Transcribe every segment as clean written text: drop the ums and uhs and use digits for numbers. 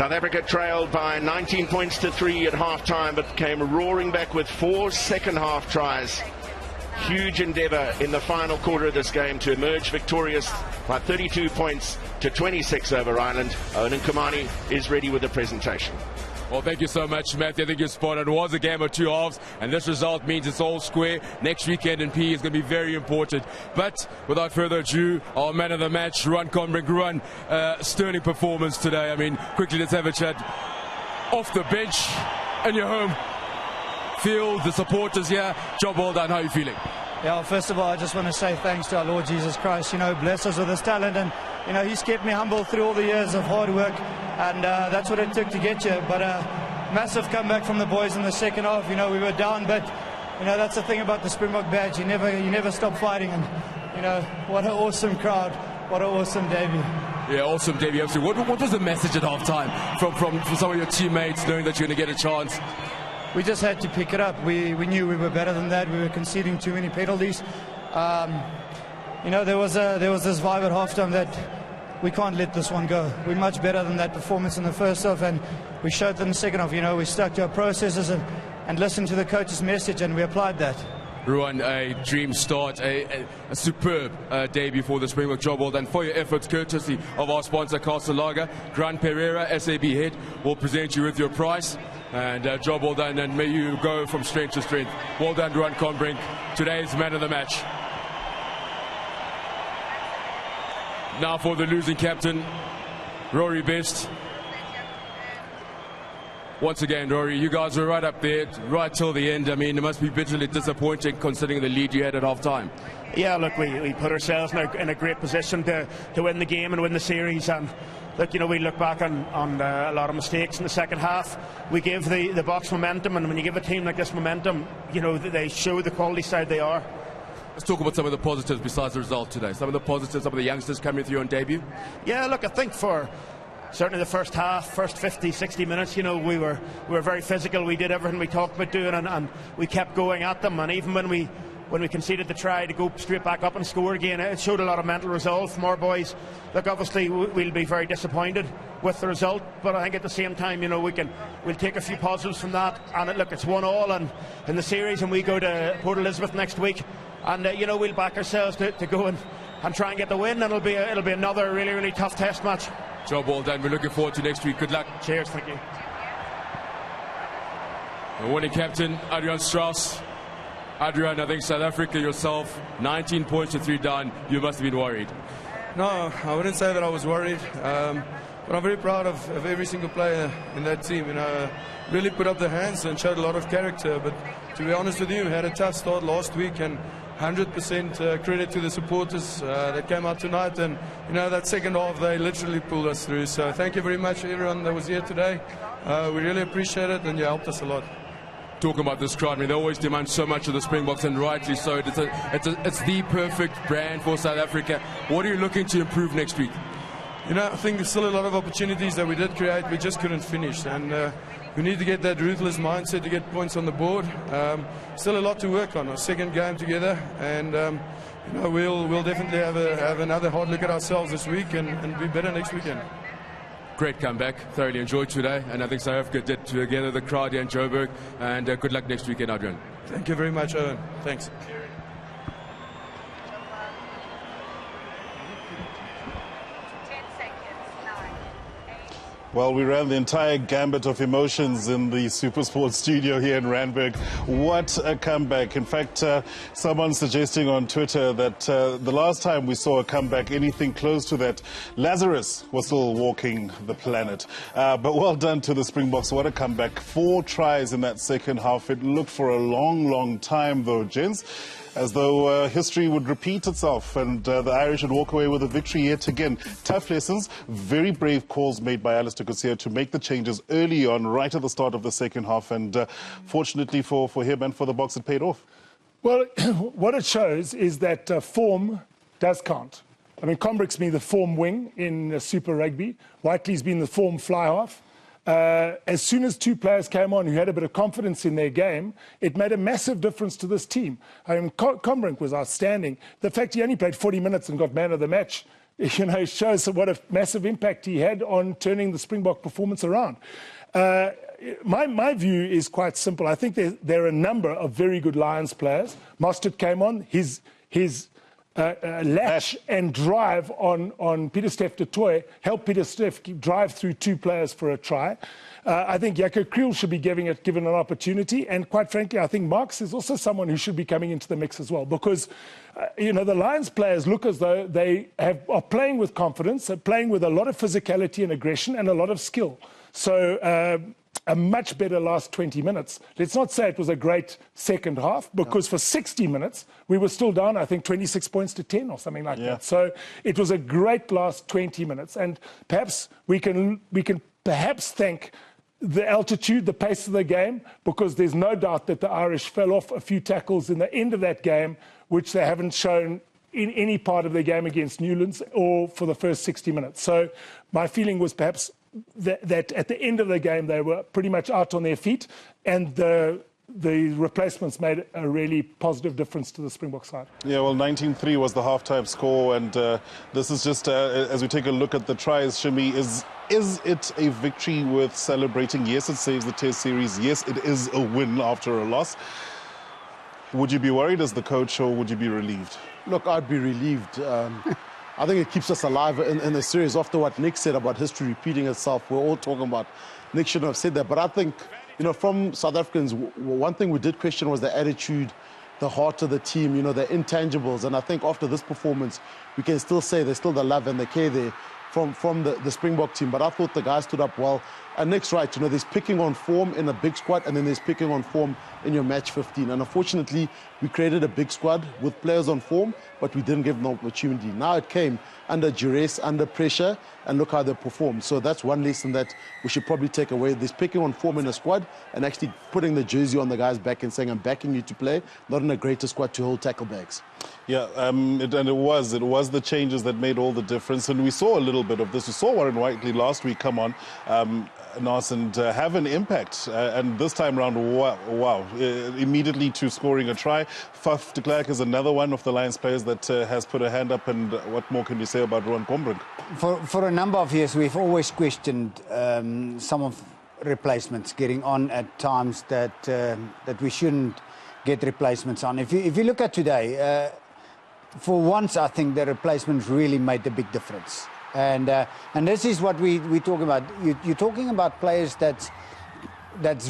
South Africa trailed by 19 points to 3 at half-time, but came roaring back with 4 second-half tries. Huge endeavour in the final quarter of this game to emerge victorious by 32 points to 26 over Ireland. Owen Nkumane is ready with the presentation. Well, thank you so much, Matthew. I think you're spot on. It was a game of 2 halves, and this result means it's all square. Next weekend in PE is going to be very important. But without further ado, our man of the match, Ruan Combrink. Ruan, sterling performance today. I mean, quickly, let's have a chat. Off the bench, and you're home. Field, the supporters here, job well done. How are you feeling? Yeah, first of all, I just want to say thanks to our Lord Jesus Christ. Bless us with his talent, and he's kept me humble through all the years of hard work, and that's what it took to get here. But massive comeback from the boys in the second half. We were down, but that's the thing about the Springbok badge. You never stop fighting, and what an awesome crowd, what an awesome debut. Yeah, awesome debut. Absolutely. What was the message at halftime from some of your teammates, knowing that you're going to get a chance? We just had to pick it up. We knew we were better than that. We were conceding too many penalties. There was this vibe at halftime that we can't let this one go. We're much better than that performance in the first half, and we showed that in the second half. We stuck to our processes and listened to the coach's message, and we applied that. Ruan, a dream start, a superb debut for the Springbok. Job well done for your efforts, courtesy of our sponsor, Castle Lager. Grant Pereira, SAB head, will present you with your prize. And job well done, and may you go from strength to strength. Well done, Ruan Combrink, today's man of the match. Now for the losing captain, Rory Best. Once again, Rory, you guys were right up there, right till the end. I mean, it must be bitterly disappointing considering the lead you had at half-time. Yeah, look, we put ourselves in a great position to win the game and win the series. And look, we look back on a lot of mistakes in the second half. We gave the box momentum, and when you give a team like this momentum, they show the quality side they are. Let's talk about some of the positives besides the result today. Some of the positives, some of the youngsters coming through on debut. Yeah, look, I think for certainly the first half, first 50, 60 minutes, we were very physical. We did everything we talked about doing, and we kept going at them. And even when we conceded the try to go straight back up and score again, it showed a lot of mental resolve from our boys. Look, obviously we'll be very disappointed with the result, but I think at the same time, we'll take a few positives from that. And look, it's 1-1 in the series, and we go to Port Elizabeth next week, and we'll back ourselves to go and try and get the win. And it'll be another really, really tough test match. Job well done. We're looking forward to next week. Good luck. Cheers. Thank you. The winning captain, Adrian Strauss. Adrian, I think South Africa yourself, 19 points to 3 down. You must have been worried. No, I wouldn't say that I was worried. But I'm very proud of every single player in that team. Really put up their hands and showed a lot of character. But to be honest with you, we had a tough start last week, and 100% credit to the supporters that came out tonight. And that second half, they literally pulled us through. So thank you very much, everyone that was here today. We really appreciate it, and you helped us a lot. Talking about this crowd, I mean, they always demand so much of the Springboks, and rightly so. It's the perfect brand for South Africa. What are you looking to improve next week? I think there's still a lot of opportunities that we did create. We just couldn't finish, and we need to get that ruthless mindset to get points on the board. Still a lot to work on. Our second game together, and we'll definitely have another hard look at ourselves this week and be better next weekend. Great comeback, thoroughly enjoyed today, and I think South Africa did together the crowd here in Joburg, and good luck next weekend, Adrian. Thank you very much, Owen. Thanks. Well, we ran the entire gambit of emotions in the SuperSport studio here in Randburg. What a comeback. In fact, someone suggesting on Twitter that the last time we saw a comeback, anything close to that, Lazarus was still walking the planet. But well done to the Springboks. What a comeback. 4 tries in that second half. It looked for a long, long time, though, gents, as though history would repeat itself, and the Irish would walk away with a victory yet again. Tough lessons, very brave calls made by Alistair Coetzee to make the changes early on, right at the start of the second half, and fortunately for him and for the Boks, it paid off. Well, what it shows is that form does count. I mean, Combrink's been the form wing in Super Rugby. Whiteley's been the form fly half. As soon as 2 players came on who had a bit of confidence in their game, it made a massive difference to this team. I mean, Combrink was outstanding. The fact he only played 40 minutes and got man of the match shows what a massive impact he had on turning the Springbok performance around. My view is quite simple. I think there are a number of very good Lions players. Mostert came on. His latch and drive on Pieter-Steph du Toit helped Pieter-Steph drive through 2 players for a try. I think Jaco Kriel should be given an opportunity. And quite frankly, I think Marx is also someone who should be coming into the mix as well. Because, the Lions players look as though they are playing with confidence, they're playing with a lot of physicality and aggression and a lot of skill. So a much better last 20 minutes. Let's not say it was a great second half, because for 60 minutes, we were still down, I think, 26 points to 10 or something like that. So it was a great last 20 minutes. And perhaps we can perhaps thank the altitude, the pace of the game, because there's no doubt that the Irish fell off a few tackles in the end of that game, which they haven't shown in any part of the game against Newlands or for the first 60 minutes. So my feeling was perhaps that at the end of the game they were pretty much out on their feet, and the replacements made a really positive difference to the Springbok side. Yeah, well, 19-3 was the halftime score, and this is just, as we take a look at the tries, Shimi, is it a victory worth celebrating? Yes, it saves the Test series. Yes, it is a win after a loss. Would you be worried as the coach, or would you be relieved? Look, I'd be relieved. I think it keeps us alive in the series. After what Nick said about history repeating itself, we're all talking about Nick shouldn't have said that. But I think, from South Africans, one thing we did question was the attitude, the heart of the team, the intangibles. And I think after this performance, we can still say there's still the love and the care there from the Springbok team. But I thought the guys stood up well. And Nick's right, there's picking on form in a big squad, and then there's picking on form in your match 15. And unfortunately, we created a big squad with players on form, but we didn't give them the opportunity. Now it came under duress, under pressure, and look how they performed. So that's one lesson that we should probably take away. There's picking on form in a squad and actually putting the jersey on the guy's back and saying, I'm backing you to play, not in a greater squad to hold tackle bags. Yeah, and it was the changes that made all the difference. And we saw a little bit of this. We saw Warren Whiteley last week come on, Naas, and have an impact. And this time round, wow, immediately to scoring a try. Faf de Klerk is another one of the Lions players that has put a hand up. And what more can we say about Rowan Combrink? For a number of years, we've always questioned some of replacements getting on at times that we shouldn't get replacements on. If you look at today, for once, I think the replacements really made the big difference. And this is what we're talking about. You're talking about players that's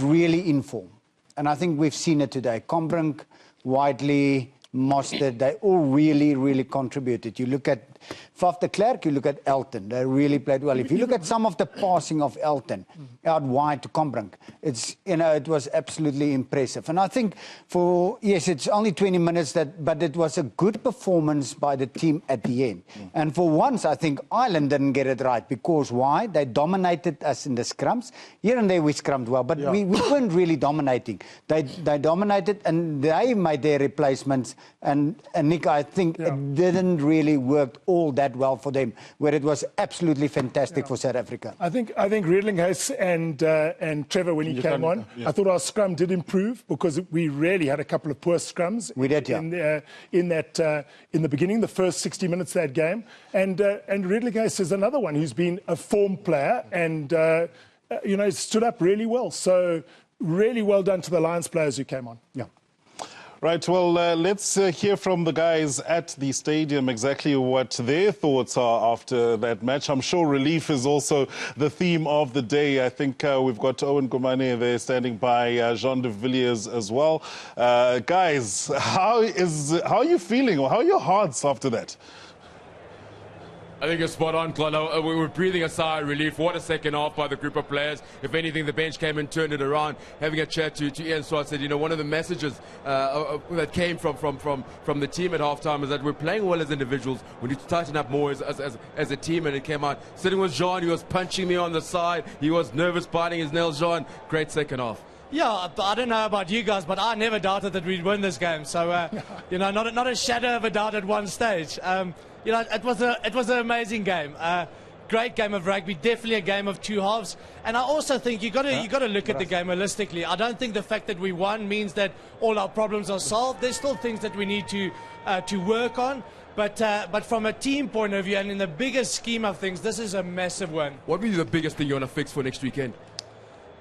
really in form. And I think we've seen it today. Combrink, Whiteley, Mostert, they all really, really contributed. You look at Faf de Klerk, you look at Elton, they really played well. If you look at some of the passing of Elton out wide to Combrink, it was absolutely impressive. And I think yes, it's only 20 minutes, but it was a good performance by the team at the end. And for once, I think Ireland didn't get it right, because why? They dominated us in the scrums. Here and there we scrummed well, but we weren't really dominating. They dominated, and they made their replacements. And Nick, I think it didn't really work all that well for them, where it was absolutely fantastic for South Africa. I think Redlinghuis and Trevor, when he came on, I thought our scrum did improve, because we really had a couple of poor scrums. We did, in the beginning, the first 60 minutes of that game. And Redlinghuis is another one who's been a form player and stood up really well. So really well done to the Lions players who came on. Yeah. Right, well, let's hear from the guys at the stadium exactly what their thoughts are after that match. I'm sure relief is also the theme of the day. I think we've got Owen Nkumane there standing by, Jean de Villiers as well. Guys, how are you feeling, or how are your hearts after that? I think you're spot on, Xola. We were breathing a sigh of relief. What a second half by the group of players. If anything, the bench came and turned it around. Having a chat to Ian Swart said, one of the messages that came from the team at halftime is that we're playing well as individuals. We need to tighten up more as a team, and it came out. Sitting with Jean, he was punching me on the side. He was nervous, biting his nails, Jean. Great second half. Yeah, I don't know about you guys, but I never doubted that we'd win this game. So, not a shadow of a doubt at one stage. It was an amazing game. great game of rugby, definitely a game of two halves. And I also think you got to look at the game holistically. I don't think the fact that we won means that all our problems are solved. There's still things that we need to work on. But from a team point of view and in the bigger scheme of things, this is a massive win. What would be the biggest thing you want to fix for next weekend?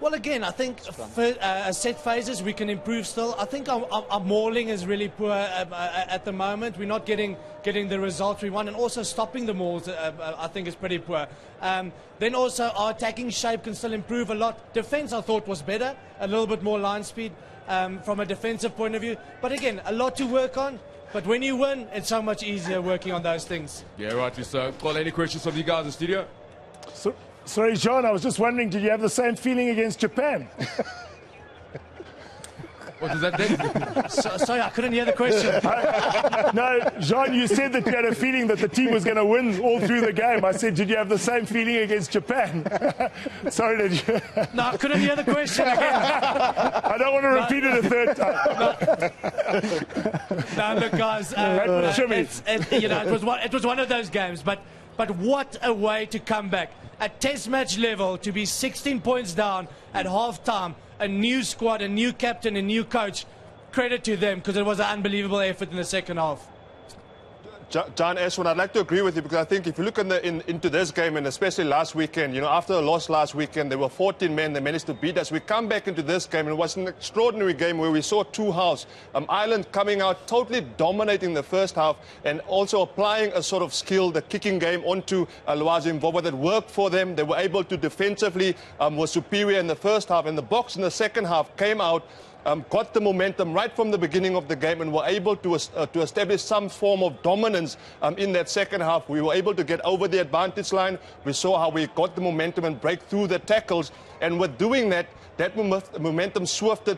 Well, again, I think for set phases we can improve still. I think our mauling is really poor at the moment. We're not getting the results we want, and also stopping the mauls I think is pretty poor. Then also our attacking shape can still improve a lot. Defence I thought was better, a little bit more line speed from a defensive point of view. But again, a lot to work on. But when you win, it's so much easier working on those things. Yeah, rightly so. Well, any questions from you guys in the studio? Sorry, John, I was just wondering, did you have the same feeling against Japan? What does that mean? Sorry, I couldn't hear the question. No, Jean, you said that you had a feeling that the team was going to win all through the game. I said, did you have the same feeling against Japan? Sorry, did you? No, I couldn't hear the question again. I don't want to repeat it a third time. No, look, guys, it was one of those games, but what a way to come back. At test match level, to be 16 points down at half-time, a new squad, a new captain, a new coach. Credit to them, because it was an unbelievable effort in the second half. John, Ashwin, I'd like to agree with you, because I think if you look into this game, and especially last weekend, after a loss last weekend, there were 14 men, they managed to beat us. We come back into this game, and it was an extraordinary game where we saw two halves. Ireland coming out, totally dominating the first half, and also applying a sort of skill, the kicking game, onto Zimbabwe that worked for them. They were able to defensively, were superior in the first half, and the Boks in the second half came out, got the momentum right from the beginning of the game, and were able to establish some form of dominance in that second half. We were able to get over the advantage line. We saw how we got the momentum and break through the tackles, and with doing that, that momentum swifted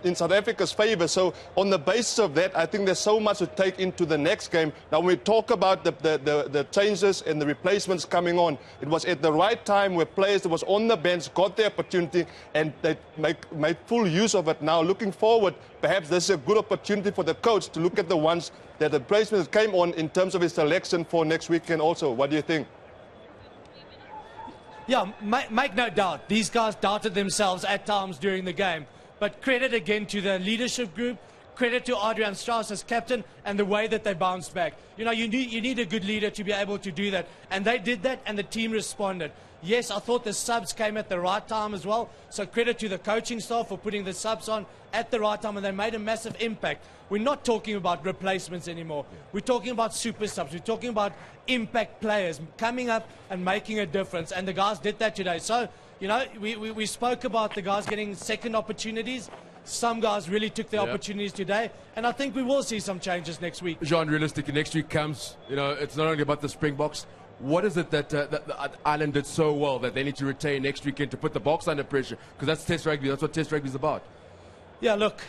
in South Africa's favour. So on the basis of that, I think there's so much to take into the next game. Now, when we talk about the changes and the replacements coming on, it was at the right time where players that was on the bench got the opportunity, and they made full use of it. Now, looking forward, perhaps this is a good opportunity for the coach to look at the ones that the replacements came on in terms of his selection for next weekend also. What do you think? Yeah, make no doubt, these guys doubted themselves at times during the game. But credit again to the leadership group, credit to Adrian Strauss as captain, and the way that they bounced back. You need a good leader to be able to do that. And they did that, and the team responded. Yes, I thought the subs came at the right time as well. So credit to the coaching staff for putting the subs on at the right time, and they made a massive impact. We're not talking about replacements anymore. We're talking about super subs. We're talking about impact players coming up and making a difference. And the guys did that today. So, we spoke about the guys getting second opportunities. Some guys really took the opportunities today, and I think we will see some changes next week. Jean, realistically, next week comes, it's not only about the Springboks. What is it that Ireland did so well that they need to retain next weekend to put the Boks under pressure? Because that's Test rugby. That's what Test rugby is about. Yeah, look,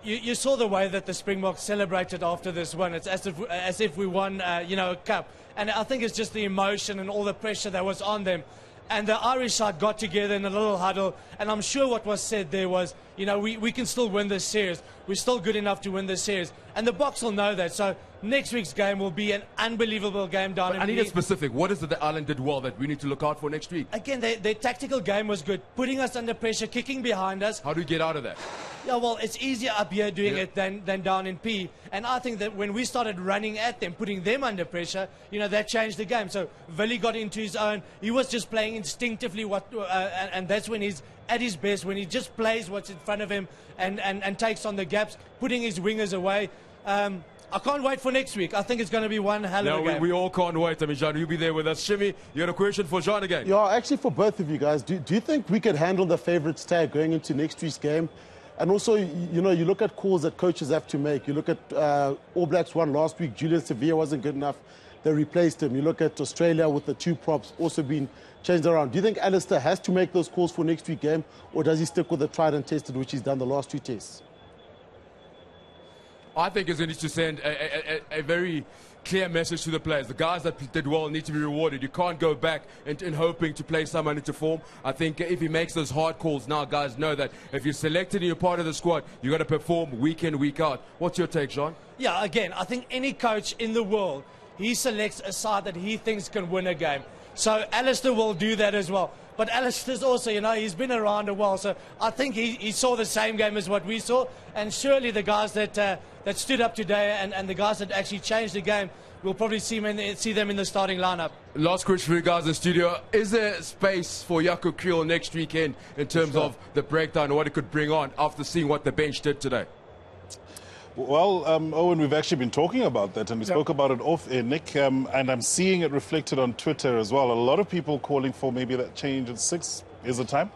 you saw the way that the Springboks celebrated after this win. It's as if we won, a cup. And I think it's just the emotion and all the pressure that was on them. And the Irish side got together in a little huddle, and I'm sure what was said there was, we can still win this series. We're still good enough to win this series. And the Boks will know that. So next week's game will be an unbelievable game down in I need it specific. What is it that Ireland did well that we need to look out for next week? Again, their tactical game was good, putting us under pressure, kicking behind us. How do we get out of that? Yeah, well, it's easier up here doing it than down in P. And I think that when we started running at them, putting them under pressure, that changed the game. So Villiers got into his own. He was just playing instinctively, and that's when he's at his best, when he just plays what's in front of him and takes on the gaps, putting his wingers away. I can't wait for next week. I think it's going to be one hell of a game. We all can't wait. I mean, Jean, you'll be there with us. Shimmy, you got a question for Jean again? Yeah, actually for both of you guys. Do you think we could handle the favourites tag going into next week's game? And also, you look at calls that coaches have to make. You look at All Blacks won last week. Julian Sevilla wasn't good enough. They replaced him. You look at Australia with the two props also being changed around. Do you think Alistair has to make those calls for next week's game, or does he stick with the tried and tested, which he's done the last two tests? I think he's going to need to send a very clear message to the players. The guys that did well need to be rewarded. You can't go back and hoping to play someone into form. I think if he makes those hard calls now, guys know that if you're selected and you're part of the squad, you've got to perform week in, week out. What's your take, Jean? Yeah, again, I think any coach in the world, he selects a side that he thinks can win a game. So Alistair will do that as well. But Alistair's also, you know, he's been around a while, so I think he saw the same game as what we saw, and surely the guys that stood up today and the guys that actually changed the game, we'll probably see them in the starting lineup. Last question for you guys in the studio. Is there space for Jaco Kriel next weekend in terms of the breakdown and what it could bring on after seeing what the bench did today? Well, Owen, we've actually been talking about that, and we spoke about it off air, Nick, and I'm seeing it reflected on Twitter as well. A lot of people calling for maybe that change at 6. Is it time?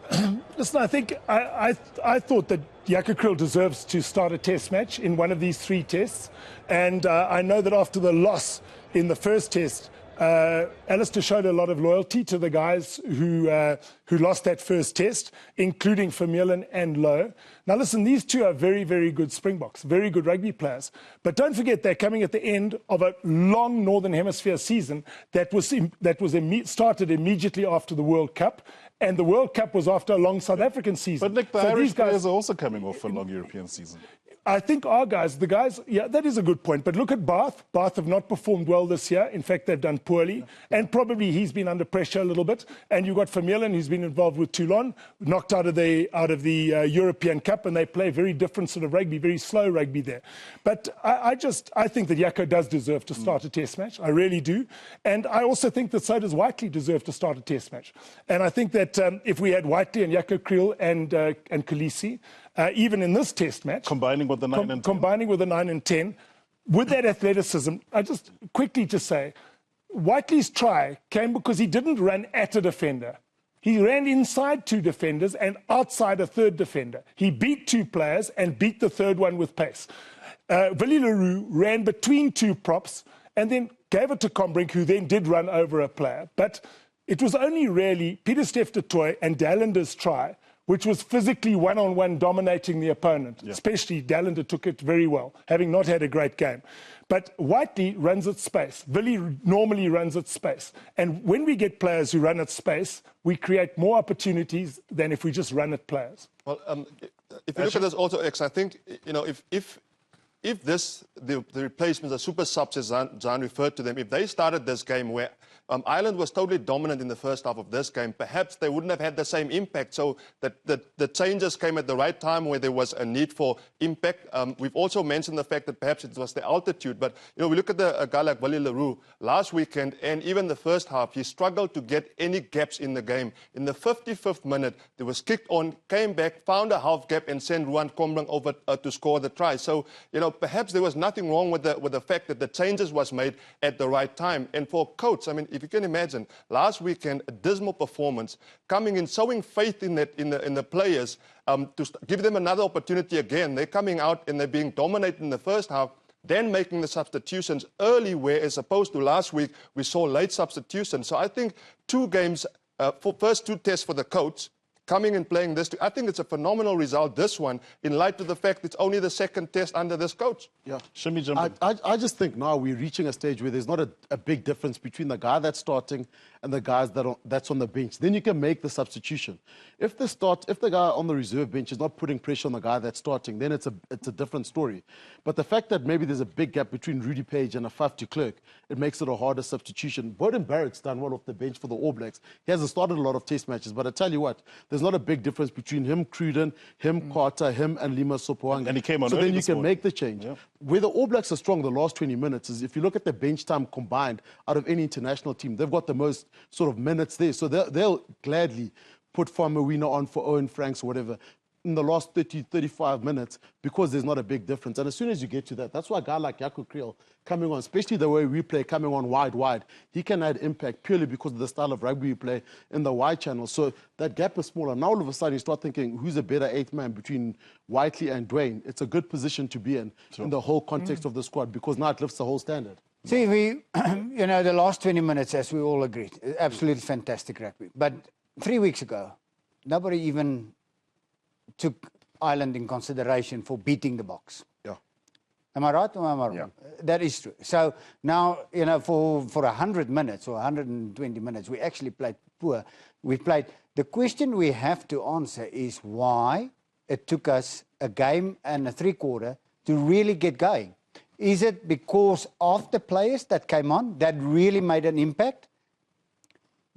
Listen, I think I thought that Jaco Kriel deserves to start a test match in one of these 3 tests, and I know that after the loss in the first test, Alistair showed a lot of loyalty to the guys who lost that first test, including Vermeulen and Lowe. Now listen, these 2 are very, very good Springboks, very good rugby players. But don't forget, they're coming at the end of a long Northern Hemisphere season that was started immediately after the World Cup. And the World Cup was after a long South African season. But Nick, the Irish players are also coming off a long European season. I think our guys, the guys, yeah, that is a good point. But look at Bath. Bath have not performed well this year. In fact, they've done poorly. And probably he's been under pressure a little bit. And you've got Vermeulen, who's been involved with Toulon, knocked out of the European Cup, and they play very different sort of rugby, very slow rugby there. But I think that Jaco does deserve to start a test match. I really do. And I also think that so does Whiteley deserve to start a test match. And I think that if we had Whiteley and Jaco Kriel and Khaleesi, even in this test match, combining with the 9 and 10, combining with the 9 and 10, with that athleticism, I just quickly to say, Whiteley's try came because he didn't run at a defender. He ran inside 2 defenders and outside a 3rd defender. He beat 2 players and beat the 3rd one with pace. Villiers Leroux ran between 2 props and then gave it to Combrink, who then did run over a player. But it was only really Peter Steph du Toit and Dallinder's try, which was physically one-on-one dominating the opponent. Especially Dallander took it very well, having not had a great game. But Whiteley runs at space. Villiers normally runs at space. And when we get players who run at space, we create more opportunities than if we just run at players. Well, if you look at this also, X, I think, you know, if the replacements, the super subs, as Jan referred to them, if they started this game where Ireland was totally dominant in the first half of this game, perhaps they wouldn't have had the same impact. So that the changes came at the right time where there was a need for impact. We've also mentioned the fact that perhaps it was the altitude. But, you know, we look at a guy like Villiers Leroux last weekend, and even the first half, he struggled to get any gaps in the game. In the 55th minute, there was kicked on, came back, found a half gap, and sent Ruan Kombrang over to score the try. So, you know, perhaps there was nothing wrong with the fact that the changes was made at the right time. And for coach, I mean, if you can imagine, last weekend, a dismal performance, coming in, showing faith in the players to give them another opportunity again. They're coming out and they're being dominated in the first half, then making the substitutions early, where as opposed to last week, we saw late substitutions. So I think 2 games, first 2 tests for the coach, coming and playing this. I think it's a phenomenal result, this one, in light of the fact it's only the 2nd test under this coach. Yeah. Shimmy, jump in. I just think now we're reaching a stage where there's not a big difference between the guy that's starting and the guys that's on the bench. Then you can make the substitution. If the guy on the reserve bench is not putting pressure on the guy that's starting, then it's a different story. But the fact that maybe there's a big gap between Rudy Page and a Faf de Klerk, it makes it a harder substitution. Beauden Barrett's done well off the bench for the All Blacks. He hasn't started a lot of test matches, but I tell you what, there's not a big difference between him, Cruden, him, Carter, him, and Lima Sopoaga. And he came on so early then you this can morning. make the change. Yeah. Where the All Blacks are strong the last 20 minutes is if you look at the bench time combined out of any international team, they've got the most sort of minutes there. So they'll gladly put Famawina on for Owen Franks or whatever in the last 30, 35 minutes because there's not a big difference. And as soon as you get to that, that's why a guy like Jaco Kriel coming on, especially the way we play, coming on wide, he can add impact purely because of the style of rugby we play in the wide channel. So that gap is smaller. Now all of a sudden you start thinking, who's a better 8th man between Whiteley and Dwayne? It's a good position to be in the whole context of the squad because now it lifts the whole standard. See, you know, the last 20 minutes, as we all agreed, absolutely fantastic rugby. But 3 weeks ago, nobody even took Ireland in consideration for beating the Boks. Yeah. Am I right or am I wrong? Yeah. That is true. So now, you know, for 100 minutes or 120 minutes, we actually played poor. The question we have to answer is why it took us a game and a 3/4 to really get going. Is it because of the players that came on that really made an impact?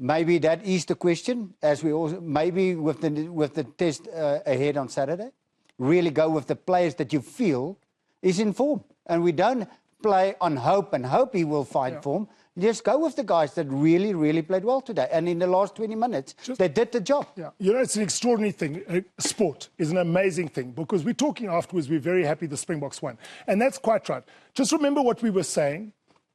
maybe that is the question, as we also, maybe with the test ahead on Saturday, really go with the players that you feel is in form. And we don't play on hope and hope he will find form. Just go with the guys that really, really played well today. And in the last 20 minutes, they did the job. Yeah. You know, it's an extraordinary thing. Sport is an amazing thing, because we're talking afterwards, we're very happy the Springboks won. And that's quite right. Just remember what we were saying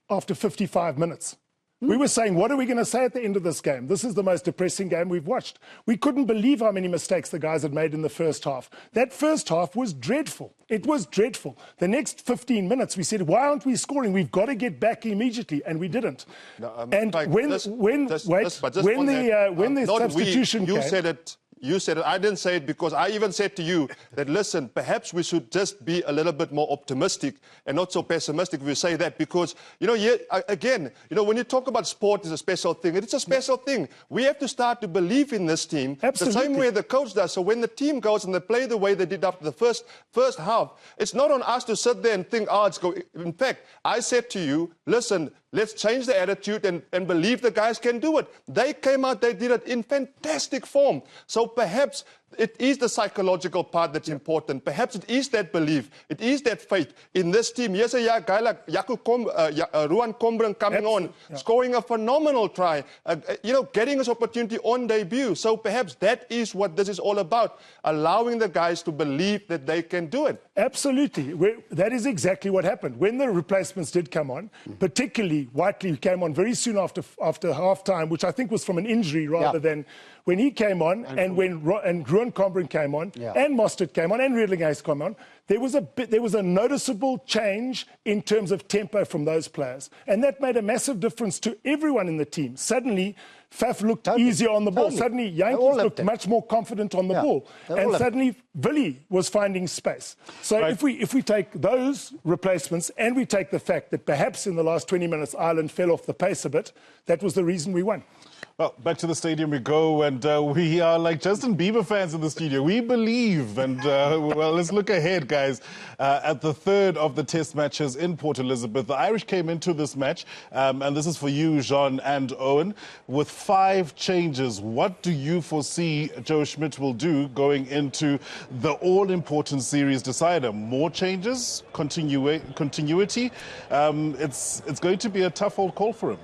after 55 minutes. We were saying, what are we going to say at the end of this game? This is the most depressing game we've watched. We couldn't believe how many mistakes the guys had made in the first half. That first half was dreadful. It was dreadful. The next 15 minutes, we said, why aren't we scoring? We've got to get back immediately, and we didn't. No, and when the substitution came... You said it. You said it. I didn't say it, because I even said to you that, listen, perhaps we should just be a little bit more optimistic and not so pessimistic if we say that, because, you know, again, you know, when you talk about sport is a special thing, it's a special thing. We have to start to believe in this team the same way the coach does. So when the team goes and they play the way they did after the first half, it's not on us to sit there and think, oh, it's going. In fact, I said to you, listen, let's change the attitude and believe the guys can do it. They came out, they did it in fantastic form. So perhaps it is the psychological part that's important. Perhaps it is that belief. It is that faith in this team. Yes, a guy like Ruan Kombreng coming on, scoring a phenomenal try, you know, getting his opportunity on debut. So perhaps that is what this is all about, allowing the guys to believe that they can do it. Absolutely. That is exactly what happened. When the replacements did come on, particularly Whiteley came on very soon after half-time, which I think was from an injury rather than when he came on, and when Ruan Kombreng came on, and Mostert came on, and Redlinghuis came on, there was a noticeable change in terms of tempo from those players. And that made a massive difference to everyone in the team. Suddenly, Faf looked easier on the ball. Suddenly, Yankees looked much more confident on the ball. And suddenly, Villiers was finding space. So if we take those replacements and we take the fact that perhaps in the last 20 minutes, Ireland fell off the pace a bit, that was the reason we won. Well, back to the stadium we go, and we are like Justin Bieber fans in the studio. We believe, and well, let's look ahead, guys, at the third of the test matches in Port Elizabeth. The Irish came into this match, and this is for you, Jean and Owen, with 5 changes. What do you foresee Joe Schmidt will do going into the all-important series decider? More changes? Continuity? It's going to be a tough old call for him.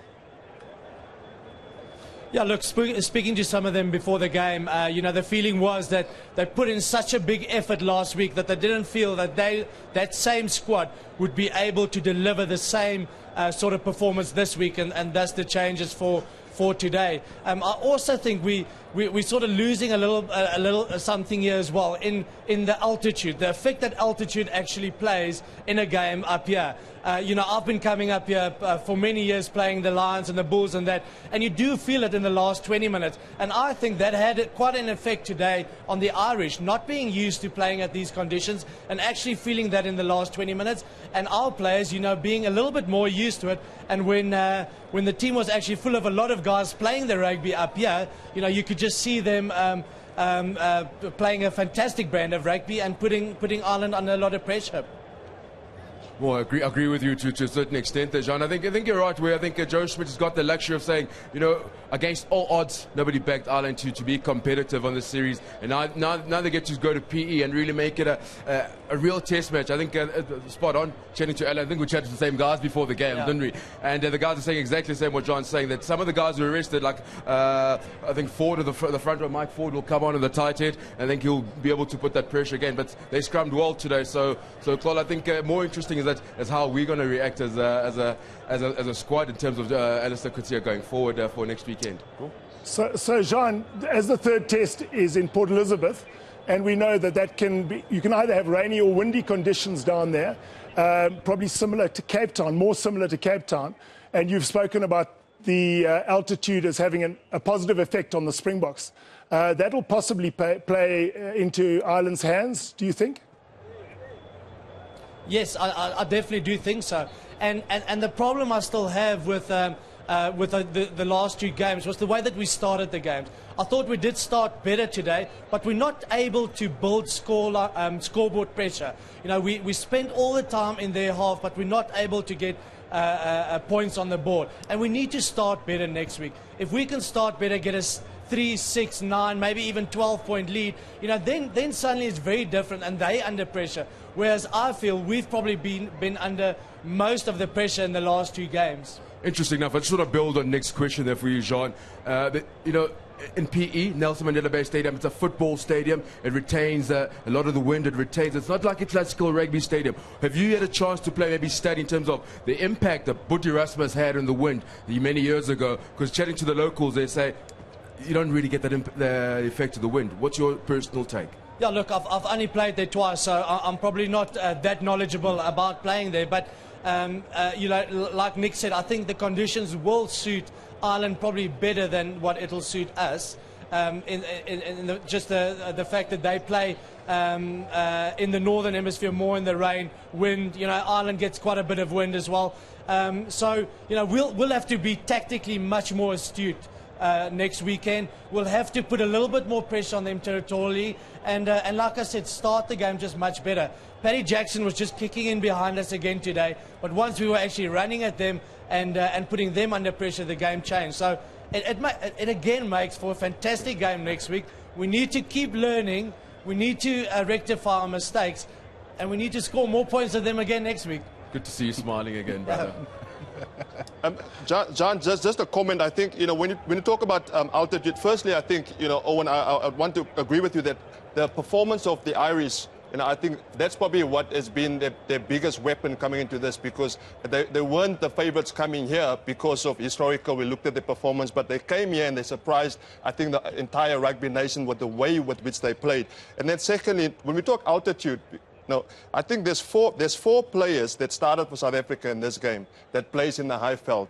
Yeah, look, speaking to some of them before the game, you know, the feeling was that they put in such a big effort last week that they didn't feel that that same squad would be able to deliver the same sort of performance this week, and that's the changes for today. I also think we're sort of losing a little something here as well in the altitude, the effect that altitude actually plays in a game up here. You know, I've been coming up here for many years playing the Lions and the Bulls and that, and you do feel it in the last 20 minutes. And I think that had quite an effect today on the Irish, not being used to playing at these conditions and actually feeling that in the last 20 minutes. And our players, you know, being a little bit more used to it. And when the team was actually full of a lot of guys playing the rugby up here, you know, you could just see them playing a fantastic brand of rugby and putting Ireland under a lot of pressure. Well, I agree with you to a certain extent there, Jean. I think you're right, where I think Joe Schmidt has got the luxury of saying, you know, against all odds, nobody backed Ireland to be competitive on this series. And now they get to go to PE and really make it a real test match. I think spot on, chatting to Alan, I think we chatted to the same guys before the game, didn't we? And the guys are saying exactly the same what John's saying, that some of the guys were arrested, like I think Ford of the front row, Mike Ford will come on in the tight head. I think he'll be able to put that pressure again. But they scrummed well today. So Claude, I think more interesting is how we're going to react as a squad in terms of Alistair Coetzee going forward for next weekend. Cool. So Jean, as the third test is in Port Elizabeth, and we know that you can either have rainy or windy conditions down there, probably similar to Cape Town, more similar to Cape Town, and you've spoken about the altitude as having a positive effect on the Springboks. That'll possibly play into Ireland's hands, do you think? Yes, I definitely do think so. And the problem I still have with with the last 2 games was the way that we started the games. I thought we did start better today, but we're not able to build scoreboard pressure. You know, we spend all the time in their half, but we're not able to get points on the board. And we need to start better next week. If we can start better, get us 3, 6, 9, maybe even 12-point lead, you know, then suddenly it's very different and they under pressure. Whereas I feel we've probably been under most of the pressure in the last 2 games. Interesting enough. I just want to build on Nick's question there for you, Jean. You know, in PE, Nelson Mandela Bay Stadium, it's a football stadium. It retains a lot of the wind. It's not like a classical rugby stadium. Have you had a chance to play, maybe study in terms of the impact that Boetie Rasmus had on the wind many years ago? Because chatting to the locals, they say you don't really get the effect of the wind. What's your personal take? Yeah, look, I've only played there twice, so I'm probably not that knowledgeable about playing there. But you know, like Nick said, I think the conditions will suit Ireland probably better than what it'll suit us. Just the fact that they play in the northern hemisphere more in the rain, wind. You know, Ireland gets quite a bit of wind as well. So you know, we'll have to be tactically much more astute next weekend. We'll have to put a little bit more pressure on them territorially, and like I said, start the game just much better. Paddy Jackson was just kicking in behind us again today, but once we were actually running at them and putting them under pressure, the game changed. So it again makes for a fantastic game next week. We need to keep learning, we need to rectify our mistakes, and we need to score more points than them again next week. Good to see you smiling again, brother. John, just a comment. I think, you know, when you talk about altitude, firstly, I think, you know, Owen, I want to agree with you that the performance of the Irish, you know, I think that's probably what has been their biggest weapon coming into this, because they weren't the favourites coming here because of historical. We looked at the performance, but they came here and they surprised, I think, the entire rugby nation with the way with which they played. And then secondly, when we talk altitude, no, I think there's four players that started for South Africa in this game that plays in the high veld.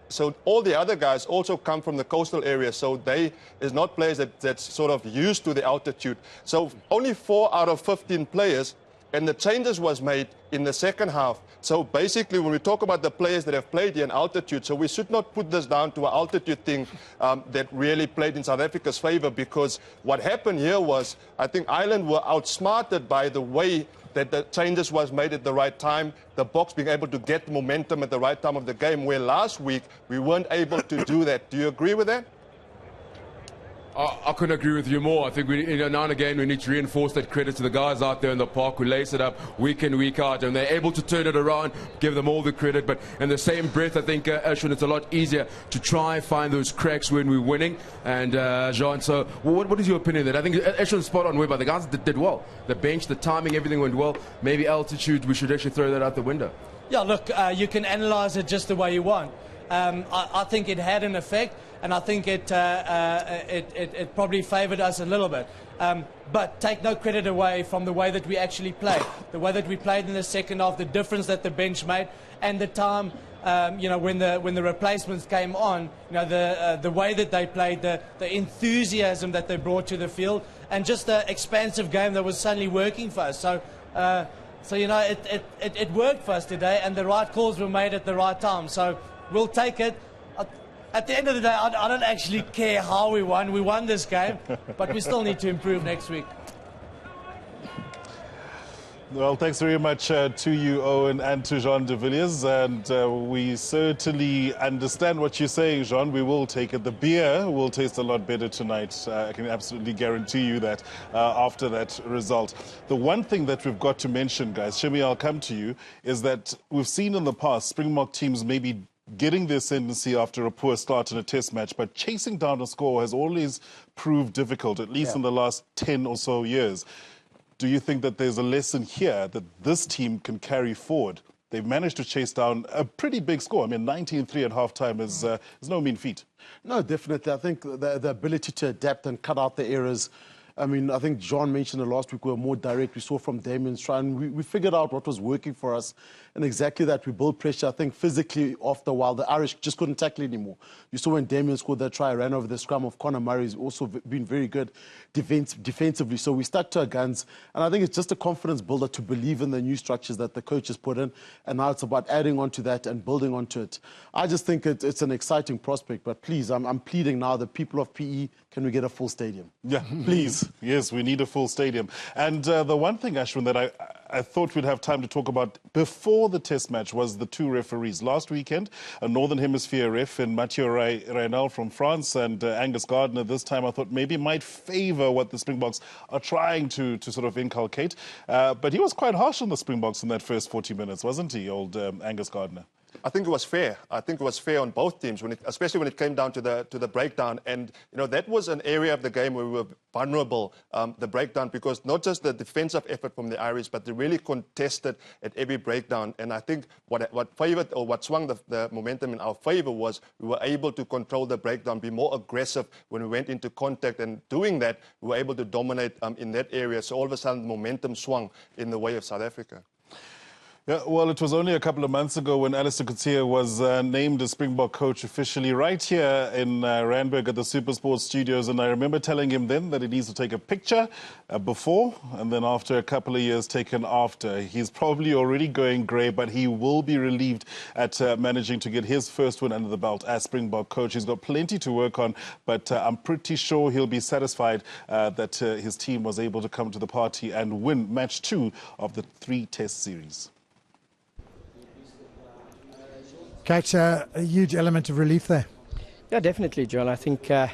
So all the other guys also come from the coastal area, so they is not players that's sort of used to the altitude. So only 4 out of 15 players, and the changes was made in the second half. So basically, when we talk about the players that have played here in altitude, so we should not put this down to an altitude thing that really played in South Africa's favour, because what happened here was, I think Ireland were outsmarted by the way that the changes was made at the right time, the Boks being able to get momentum at the right time of the game, where last week we weren't able to do that. Do you agree with that? I couldn't agree with you more. I think now and again we need to reinforce that credit to the guys out there in the park who lace it up week in, week out, and they're able to turn it around, give them all the credit. But in the same breath, I think, Ashwin, it's a lot easier to try and find those cracks when we're winning. And Jean, so what is your opinion there? I think Ashwin's spot on, but the guys did well. The bench, the timing, everything went well. Maybe altitude, we should actually throw that out the window. Yeah, look, you can analyse it just the way you want. I think it had an effect, and I think it probably favoured us a little bit. But take no credit away from the way that we actually played, the way that we played in the second half, the difference that the bench made, and the time, you know, when the replacements came on, you know, the way that they played, the enthusiasm that they brought to the field, and just the expansive game that was suddenly working for us. So you know, it worked for us today, and the right calls were made at the right time. So we'll take it. At the end of the day, I don't actually care how we won. We won this game, but we still need to improve next week. Well, thanks very much to you, Owen, and to Jean de Villiers. And we certainly understand what you're saying, Jean. We will take it. The beer will taste a lot better tonight. I can absolutely guarantee you that after that result. The one thing that we've got to mention, guys, Shimi, I'll come to you, is that we've seen in the past Springbok teams maybe getting their ascendancy after a poor start in a test match, but chasing down a score has always proved difficult, at least in the last 10 or so years. Do you think that there's a lesson here that this team can carry forward? They've managed to chase down a pretty big score. I mean, 19-3 at halftime is no mean feat. No, definitely. I think the ability to adapt and cut out the errors I mean, I think John mentioned it last week, we were more direct. We saw from Damien's try, and we figured out what was working for us. And exactly that, we built pressure. I think physically, after a while, the Irish just couldn't tackle anymore. You saw when Damien scored that try, ran over the scrum of Conor Murray. He's also been very good defensively. So we stuck to our guns. And I think it's just a confidence builder to believe in the new structures that the coach has put in. And now it's about adding on to that and building onto it. I just think it's an exciting prospect. But please, I'm pleading now, the people of PE, can we get a full stadium? Yeah, please. Yes, we need a full stadium. And the one thing, Ashwin, that I thought we'd have time to talk about before the test match was the two referees. Last weekend, a Northern Hemisphere ref in Mathieu Reynal from France and Angus Gardner this time I thought maybe might favour what the Springboks are trying to sort of inculcate. But he was quite harsh on the Springboks in that first 40 minutes, wasn't he, old Angus Gardner? I think it was fair. I think it was fair on both teams, especially when it came down to the breakdown. And, you know, that was an area of the game where we were vulnerable, the breakdown, because not just the defensive effort from the Irish, but they really contested at every breakdown. And I think what favored or what swung the momentum in our favour was we were able to control the breakdown, be more aggressive when we went into contact. And doing that, we were able to dominate in that area. So all of a sudden, the momentum swung in the way of South Africa. Yeah, well, it was only a couple of months ago when Alistair Coetzee was named as Springbok coach officially right here in Randburg at the SuperSport studios. And I remember telling him then that he needs to take a picture before and then after a couple of years taken after. He's probably already going grey, but he will be relieved at managing to get his first win under the belt as Springbok coach. He's got plenty to work on, but I'm pretty sure he'll be satisfied that his team was able to come to the party and win match 2 of the 3-test series. Coach, a huge element of relief there. Yeah, definitely, John. I think it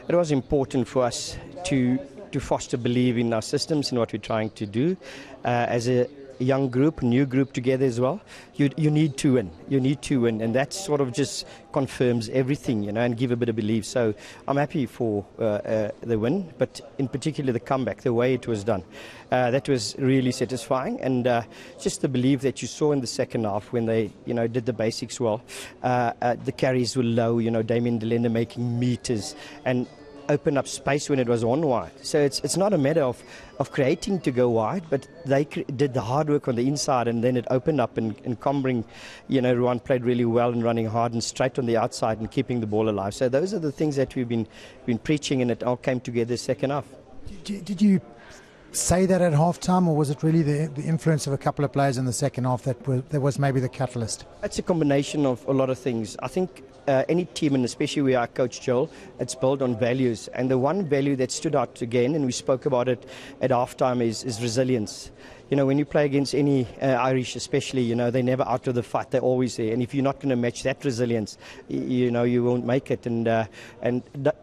was important for us to foster belief in our systems and what we're trying to do. As a young group, new group together as well, you need to win. You need to win, and that sort of just confirms everything, you know, and give a bit of belief. So I'm happy for the win, but in particular the comeback, the way it was done. That was really satisfying, and just the belief that you saw in the second half when they, you know, did the basics well. The carries were low, you know, Damien Delender making meters and open up space when it was on wide. So it's not a matter of creating to go wide, but they did the hard work on the inside, and then it opened up, and Combring, you know, Ruan played really well and running hard and straight on the outside and keeping the ball alive. So those are the things that we've been preaching, and it all came together second half. Did you say that at half-time, or was it really the influence of a couple of players in the second half that was maybe the catalyst? It's a combination of a lot of things. I think any team, and especially we are Coach Joel, it's built on values. And the one value that stood out again, and we spoke about it at half-time, is resilience. You know, when you play against any Irish especially, you know, they're never out of the fight. They're always there. And if you're not going to match that resilience, you know, you won't make it. And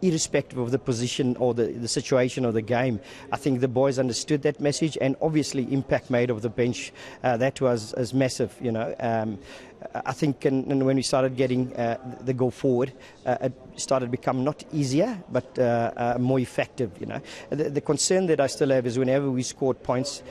irrespective of the position or the situation of the game, I think the boys understood that message, and obviously impact made of the bench. That was massive, you know. I think and when we started getting the go forward, it started to become not easier, but more effective, you know. The concern that I still have is whenever we scored points,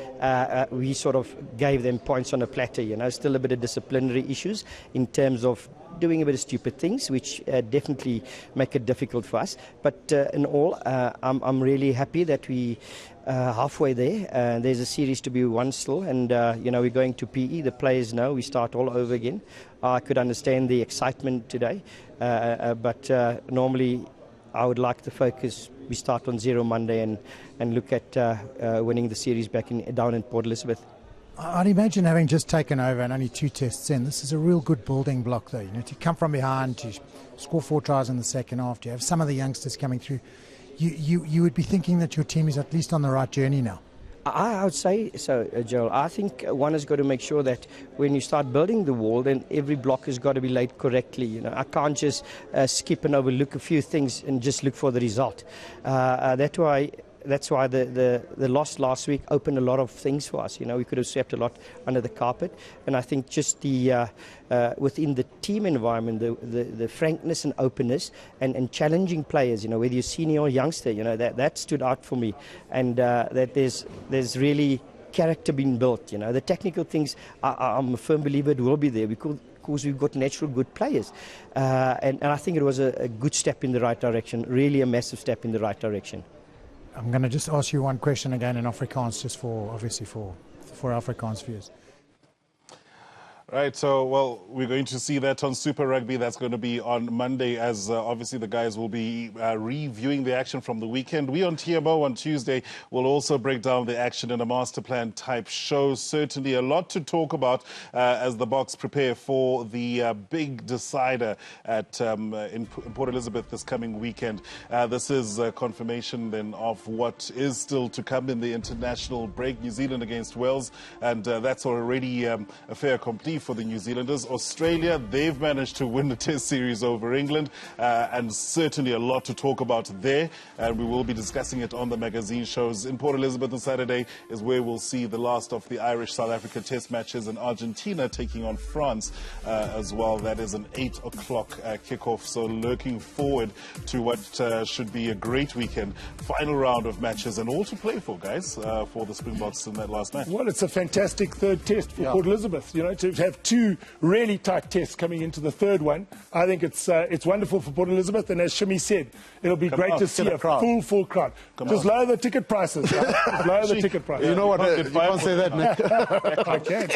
we sort of gave them points on a platter, you know. Still a bit of disciplinary issues in terms of doing a bit of stupid things, which definitely make it difficult for us. But in all, I'm really happy that we halfway there. There's a series to be won still, and you know, we're going to PE. The players know we start all over again. I could understand the excitement today, but normally I would like the focus. We start on 0 Monday and look at winning the series back down in Port Elizabeth. I'd imagine, having just taken over and only 2 tests in, this is a real good building block, though. You know, to come from behind, to score 4 tries in the second half, to have some of the youngsters coming through. You would be thinking that your team is at least on the right journey now. I would say so, Joel. I think one has got to make sure that when you start building the wall, then every block has got to be laid correctly. You know, I can't just skip and overlook a few things and just look for the result. That's why the loss last week opened a lot of things for us. You know, we could have swept a lot under the carpet, and I think just the within the team environment, the frankness and openness and challenging players. You know, whether you're senior or youngster, you know, that stood out for me, and that there's really character being built. You know, the technical things, I'm a firm believer it will be there because we've got natural good players, and I think it was a good step in the right direction. Really, a massive step in the right direction. I'm going to just ask you one question again in Afrikaans, just for obviously for Afrikaans viewers. Right, so, well, we're going to see that on Super Rugby. That's going to be on Monday, as obviously the guys will be reviewing the action from the weekend. We on TMO on Tuesday will also break down the action in a master plan type show. Certainly a lot to talk about as the Boks prepare for the big decider at in Port Elizabeth this coming weekend. This is confirmation then of what is still to come in the international break. New Zealand against Wales, and that's already a fait accompli for the New Zealanders. Australia, they've managed to win the Test series over England, and certainly a lot to talk about there, and we will be discussing it on the magazine shows. In Port Elizabeth on Saturday is where we'll see the last of the Irish-South Africa Test matches, and Argentina taking on France as well. That is an 8 o'clock kickoff, so looking forward to what should be a great weekend. Final round of matches and all to play for, guys, for the Springboks in that last match. Well, it's a fantastic third test for Port Elizabeth, you know, to have two really tight tests coming into the third one. I think it's wonderful for Port Elizabeth, and as Shimi said, it'll be great to see a full crowd. Just lower the ticket prices. Right? Lower the ticket prices. You know what? You can't say that, Nick. I can.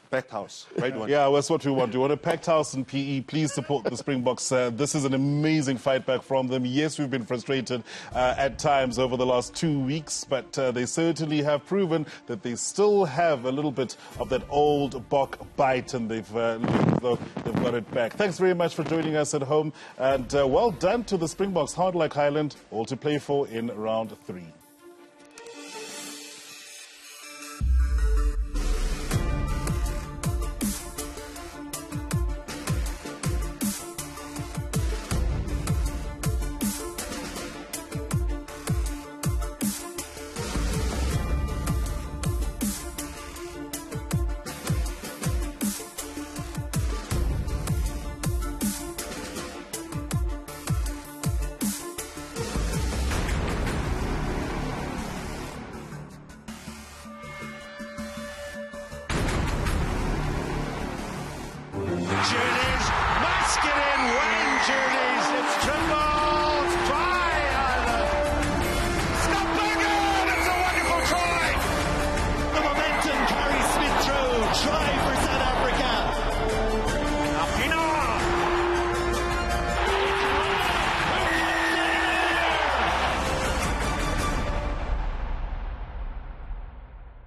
Packed house. Right one. Yeah, that's what we want. We want a packed house in PE. Please support the Springboks. This is an amazing fight back from them. Yes, we've been frustrated at times over the last 2 weeks, but they certainly have proven that they still have a little bit of that old Bok bite, and they've got it back. Thanks very much for joining us at home, and well done to the Springboks. Hard like Highland, all to play for in round 3. Journeys, masculine Wayne Journey.